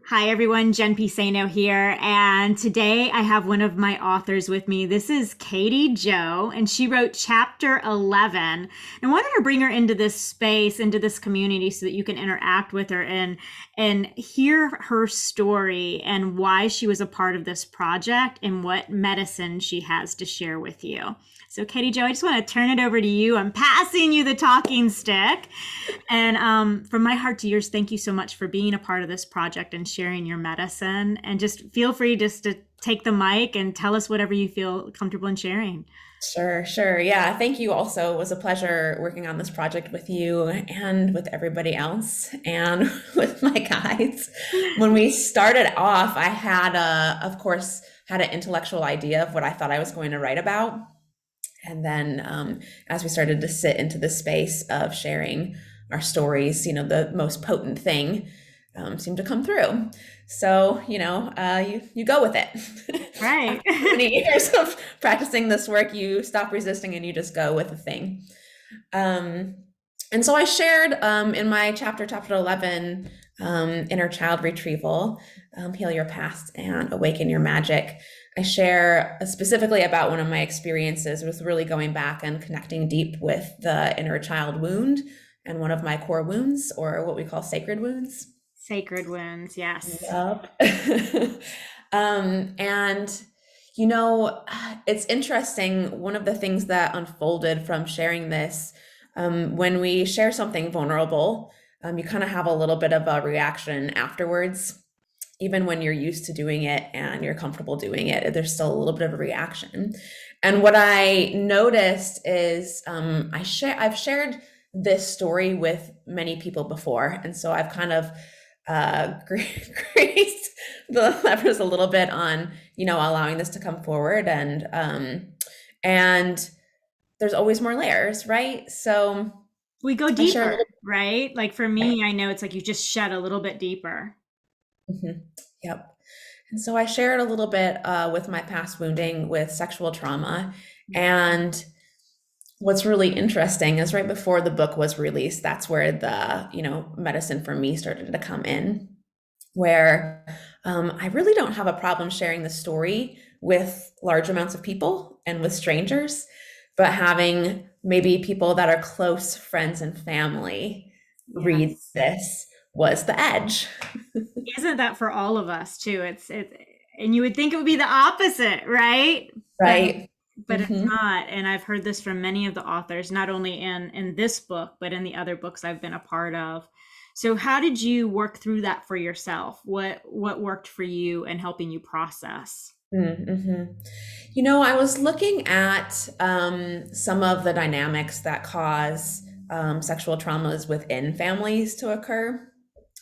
Hi everyone, Jen Piceno here, and today I have one of my authors with me. This is Katy Jo, and she wrote chapter 11. I wanted to bring her into this space, into this community, so that you can interact with her and hear her story and why she was a part of this project and what medicine she has to share with you. So, Katy Jo, I just want to turn it over to you. I'm passing you the talking stick. And from my heart to yours, thank you so much for being a part of this project and sharing your medicine. And just feel free just to take the mic and tell us whatever you feel comfortable in sharing. Sure, sure. Yeah, thank you also. It was a pleasure working on this project with you and with everybody else and with my guides. When we started off, I had of course, had an intellectual idea of what I thought I was going to write about. And then as we started to sit into the space of sharing our stories, the most potent thing seemed to come through. So, you go with it. Right. After so many years of practicing this work, you stop resisting and you just go with the thing. Um, and so I shared in my chapter 11, Inner Child Retrieval, Heal Your Past and Awaken Your Magic. I share specifically about one of my experiences with really going back and connecting deep with the inner child wound and one of my core wounds, or what we call sacred wounds. Sacred wounds, yes. Yep. And it's interesting. One of the things that unfolded from sharing this, when we share something vulnerable, you kind of have a little bit of a reaction afterwards. Even when you're used to doing it and you're comfortable doing it, there's still a little bit of a reaction. And what I noticed is I've shared this story with many people before, and so I've kind of greased the levers a little bit on allowing this to come forward, and there's always more layers, right? So We go I share a deeper, little. right? Like for me, I know it's like you just shed a little bit deeper. Mhm. Yep. And so I shared a little bit with my past wounding with sexual trauma. And what's really interesting is right before the book was released, that's where the, medicine for me started to come in, where I really don't have a problem sharing the story with large amounts of people and with strangers, but having maybe people that are close friends and family read Yes. this was the edge. Isn't that for all of us too? And you would think it would be the opposite, right? But Right. but it's Hmm. not. And I've heard this from many of the authors, not only in this book, but in the other books I've been a part of. So how did you work through that for yourself? What worked for you and helping you process? Mm-hmm. I was looking at some of the dynamics that cause sexual traumas within families to occur.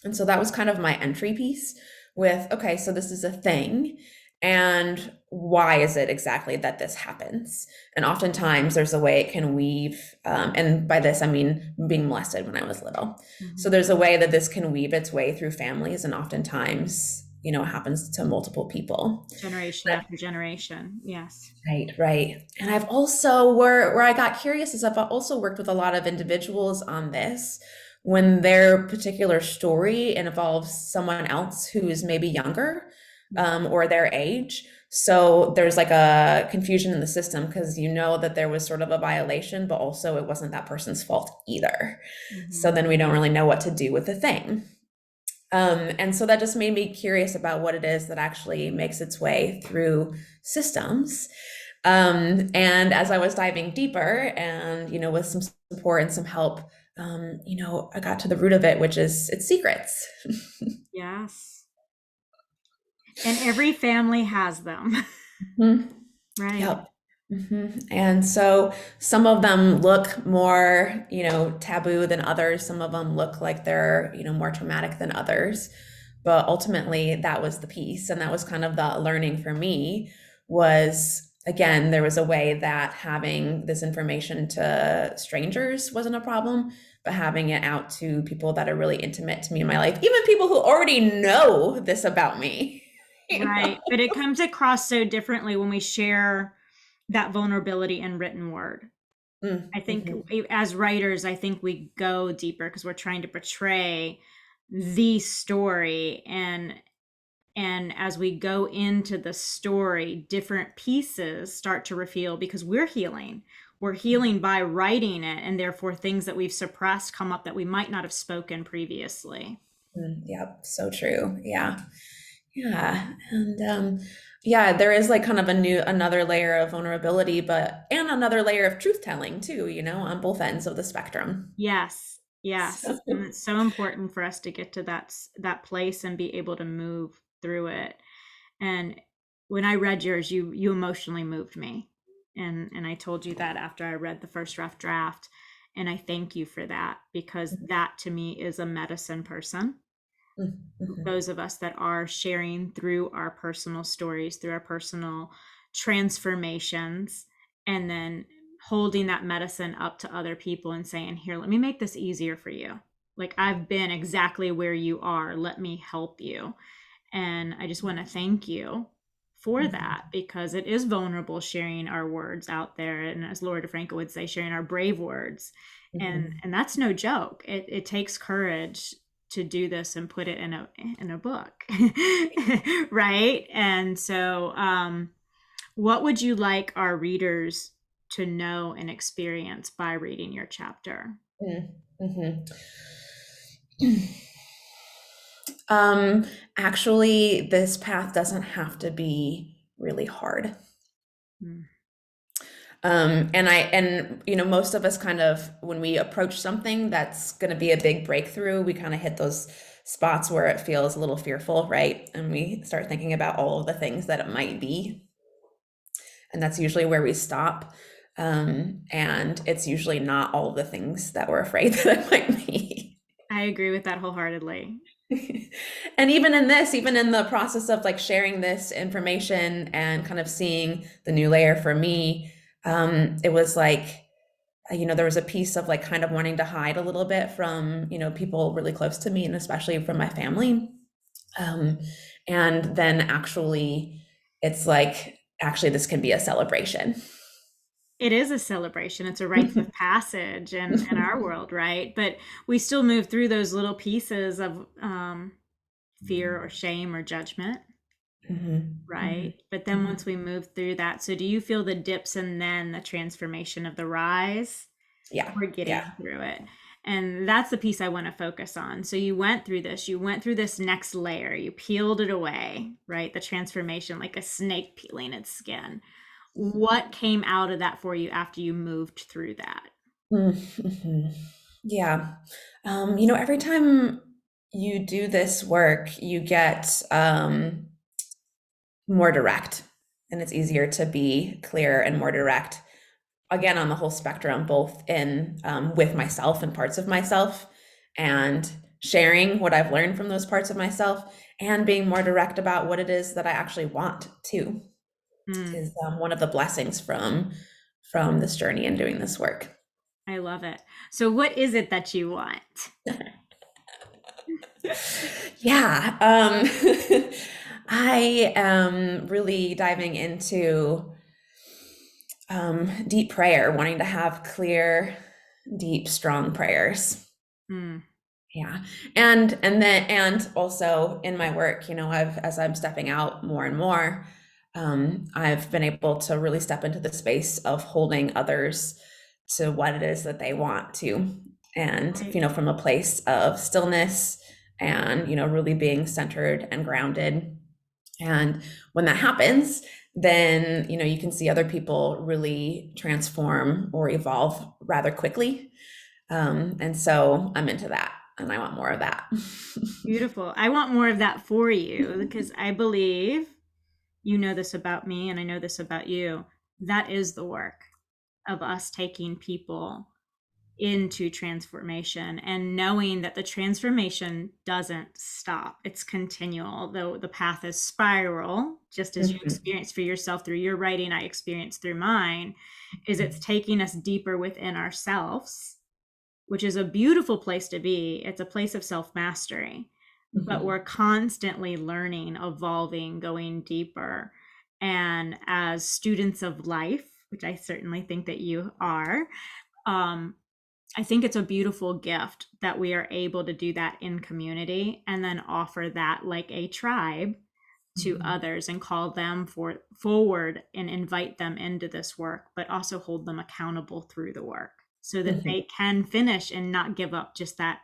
And so that was kind of my entry piece with, okay, so this is a thing. And why is it exactly that this happens? And oftentimes there's a way it can weave. And by this, I mean being molested when I was little. So Mhm. there's a way that this can weave its way through families. And oftentimes, it happens to multiple people. Generation after generation. Yes. Right, right. And I've also where I got curious is I've also worked with a lot of individuals on this when their particular story involves someone else who is maybe younger or their age. So there's like a confusion in the system because that there was sort of a violation, but also it wasn't that person's fault either. So Mhm. then we don't really know what to do with the thing. And so that just made me curious about what it is that actually makes its way through systems. And as I was diving deeper and, with some support and some help, I got to the root of it, which is it's secrets. Yes. And every family has them. Mhm. Right. Yep. And so some of them look more, taboo than others. Some of them look like they're, more traumatic than others. But ultimately, that was the piece. And that was kind of the learning for me was, again, there was a way that having this information to strangers wasn't a problem, but having it out to people that are really intimate to me in my life, even people who already know this about me. you know? Right. But it comes across so differently when we share that vulnerability in written word. I think Mhm. as writers, I think we go deeper because we're trying to portray the story. And And as we go into the story, different pieces start to reveal because we're healing. We're healing by writing it, and therefore things that we've suppressed come up that we might not have spoken previously. Yep, so true. Yeah. Yeah. And yeah, there is like kind of another layer of vulnerability, but and another layer of truth telling too, on both ends of the spectrum. Yes, yes. So, And it's so important for us to get to that place and be able to move through it. And when I read yours, you emotionally moved me. And I told you that after I read the first rough draft. And I thank you for that because that to me is a medicine person. mhm, Those of us that are sharing through our personal stories, through our personal transformations, and then holding that medicine up to other people and saying, here, let me make this easier for you. Like, I've been exactly where you are. Let me help you. And I just want to thank you for mhm, that because it is vulnerable sharing our words out there. And as Laura DeFranco would say, sharing our brave words. mhm. And that's no joke. It takes courage to do this and put it in a book. Right. And so what would you like our readers to know and experience by reading your chapter? Mm, mhm. Um, Actually, this path doesn't have to be really hard. Mm. And most of us kind of, when we approach something that's going to be a big breakthrough, we kind of hit those spots where it feels a little fearful, right? And we start thinking about all of the things that it might be. And that's usually where we stop. And it's usually not all of the things that we're afraid that it might be. I agree with that wholeheartedly. And even in the process of like sharing this information and kind of seeing the new layer for me, it was like, there was a piece of like kind of wanting to hide a little bit from, people really close to me and especially from my family. Um, and then actually, it's like, actually, this can be a celebration. It is a celebration. It's a rites of passage in our world, right? But we still move through those little pieces of fear or shame or judgment, Mhm, right? mhm, But then once mhm. we move through that, so do you feel the dips and then the transformation of the rise? Yeah, We're yeah. getting through it. And that's the piece I want to focus on. So you went through this next layer, you peeled it away, right? The transformation, like a snake peeling its skin. What came out of that for you after you moved through that? Mhm. Yeah. Every time you do this work, you get more direct, and it's easier to be clear and more direct. Again, on the whole spectrum, both in with myself and parts of myself, and sharing what I've learned from those parts of myself, and being more direct about what it is that I actually want too, Mm, is one of the blessings from this journey and doing this work. I love it. So what is it that you want? Yeah, I am really diving into deep prayer, wanting to have clear, deep, strong prayers. Mm, Yeah. And also in my work, as I'm stepping out more and more, I've been able to really step into the space of holding others to what it is that they want to. And, right. from a place of stillness and, really being centered and grounded. And when that happens, then, you can see other people really transform or evolve rather quickly. And so I'm into that and I want more of that. Beautiful. I want more of that for you because I believe you know this about me and I know this about you. That is the work of us taking people into transformation and knowing that the transformation doesn't stop. It's continual, though the path is spiral, just as you Mhm. experience for yourself through your writing, I experienced through mine, is it's taking us deeper within ourselves, which is a beautiful place to be. It's a place of self-mastery, but we're Mhm. constantly learning, evolving, going deeper. And as students of life, which I certainly think that you are, um, I think it's a beautiful gift that we are able to do that in community and then offer that like a tribe to Mhm. others and call them forward and invite them into this work, but also hold them accountable through the work so that Mhm. they can finish and not give up just that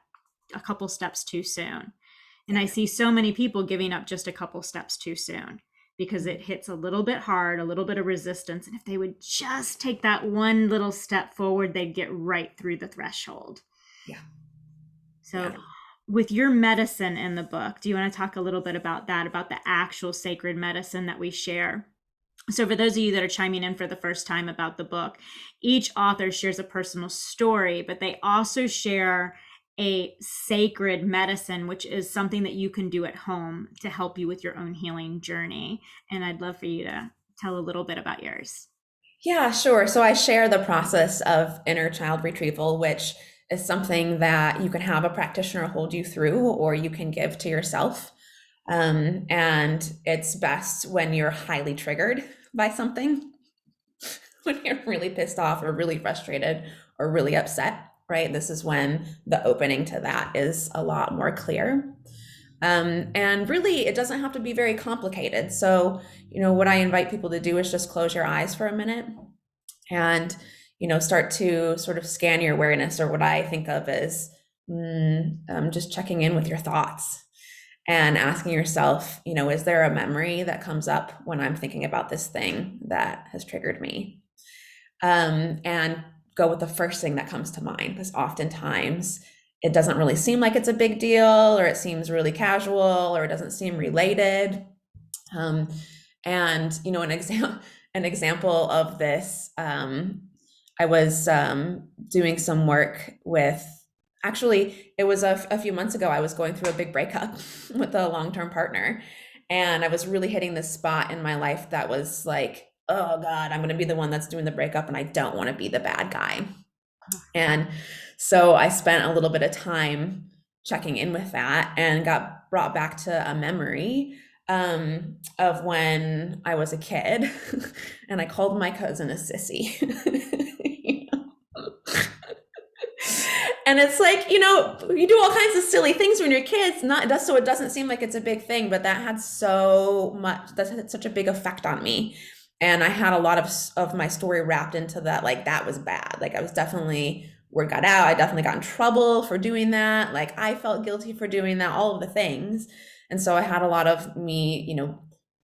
a couple steps too soon. And I Yeah. see so many people giving up just a couple steps too soon because it hits a little bit hard, a little bit of resistance. And if they would just take that one little step forward, they'd get right through the threshold. Yeah. So, Yeah. with your medicine in the book, do you want to talk a little bit about that, about the actual sacred medicine that we share? So, for those of you that are chiming in for the first time about the book, each author shares a personal story, but they also share a sacred medicine, which is something that you can do at home to help you with your own healing journey. And I'd love for you to tell a little bit about yours. Yeah, sure. So I share the process of inner child retrieval, which is something that you can have a practitioner hold you through, or you can give to yourself. And it's best when you're highly triggered by something, when you're really pissed off or really frustrated or really upset, right? This is when the opening to that is a lot more clear. And really, it doesn't have to be very complicated. So, what I invite people to do is just close your eyes for a minute and, start to sort of scan your awareness, or what I think of as just checking in with your thoughts and asking yourself, is there a memory that comes up when I'm thinking about this thing that has triggered me? And go with the first thing that comes to mind, because oftentimes it doesn't really seem like it's a big deal, or it seems really casual, or it doesn't seem related. Um, and an example of this, I was doing some work with. Actually, it was a few months ago. I was going through a big breakup with a long-term partner, and I was really hitting this spot in my life that was like, oh God, I'm going to be the one that's doing the breakup, and I don't want to be the bad guy. And so I spent a little bit of time checking in with that and got brought back to a memory of when I was a kid and I called my cousin a sissy. And it's like, you do all kinds of silly things when you're kids, so it doesn't seem like it's a big thing, but that had such a big effect on me. And I had a lot of my story wrapped into that. Like, that was bad. Like, I was definitely, word got out. I definitely got in trouble for doing that. Like, I felt guilty for doing that, all of the things. And so I had a lot of me,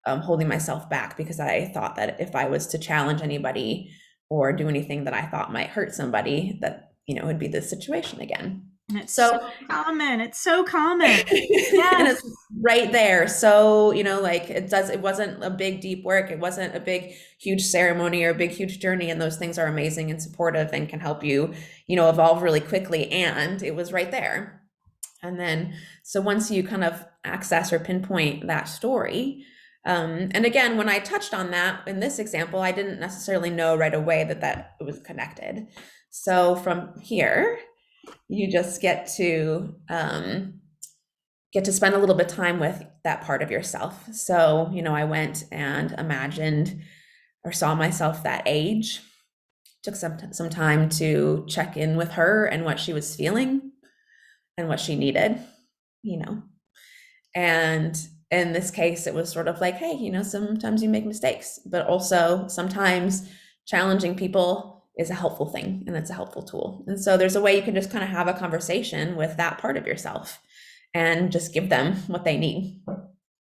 holding myself back, because I thought that if I was to challenge anybody or do anything that I thought might hurt somebody, that, it'd be this situation again. And it's So, so common. It's so common. and Yes. it's right there. So, like, it wasn't a big, deep work. It wasn't a big, huge ceremony or a big, huge journey. And those things are amazing and supportive and can help you, evolve really quickly. And it was right there. And then, so once you kind of access or pinpoint that story, and again, when I touched on that in this example, I didn't necessarily know right away that it was connected. So from here, you just get to spend a little bit of time with that part of yourself. So, I went and imagined or saw myself that age, took some time to check in with her and what she was feeling and what she needed, and in this case, it was sort of like, hey, sometimes you make mistakes, but also sometimes challenging people is a helpful thing, and it's a helpful tool. And so there's a way you can just kind of have a conversation with that part of yourself and just give them what they need.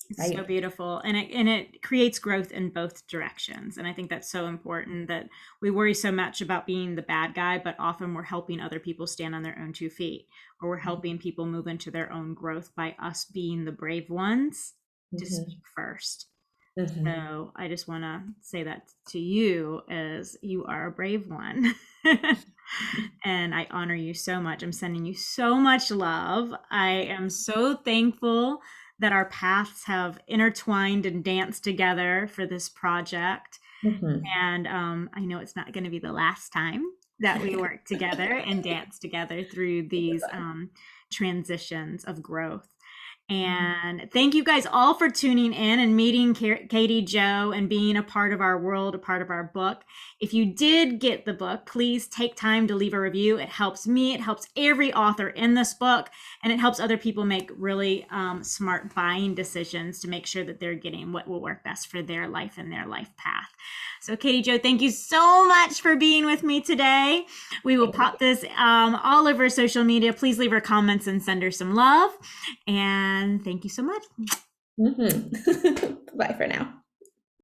It's so beautiful, and it creates growth in both directions. And I think that's so important, that we worry so much about being the bad guy, but often we're helping other people stand on their own 2 feet, or we're helping people move into their own growth by us being the brave ones to speak first. So I just want to say that to you, as you are a brave one. And I honor you so much. I'm sending you so much love. I am so thankful that our paths have intertwined and danced together for this project. And I know it's not going to be the last time that we work together and dance together through these transitions of growth. And thank you guys all for tuning in and meeting Katy Jo and being a part of our world, a part of our book. If you did get the book, please take time to leave a review. It helps me. It helps every author in this book. And it helps other people make really smart buying decisions to make sure that they're getting what will work best for their life and their life path. So Katy Jo, thank you so much for being with me today. We will pop this all over social media. Please leave her comments and send her some love. And thank you so much. Bye for now.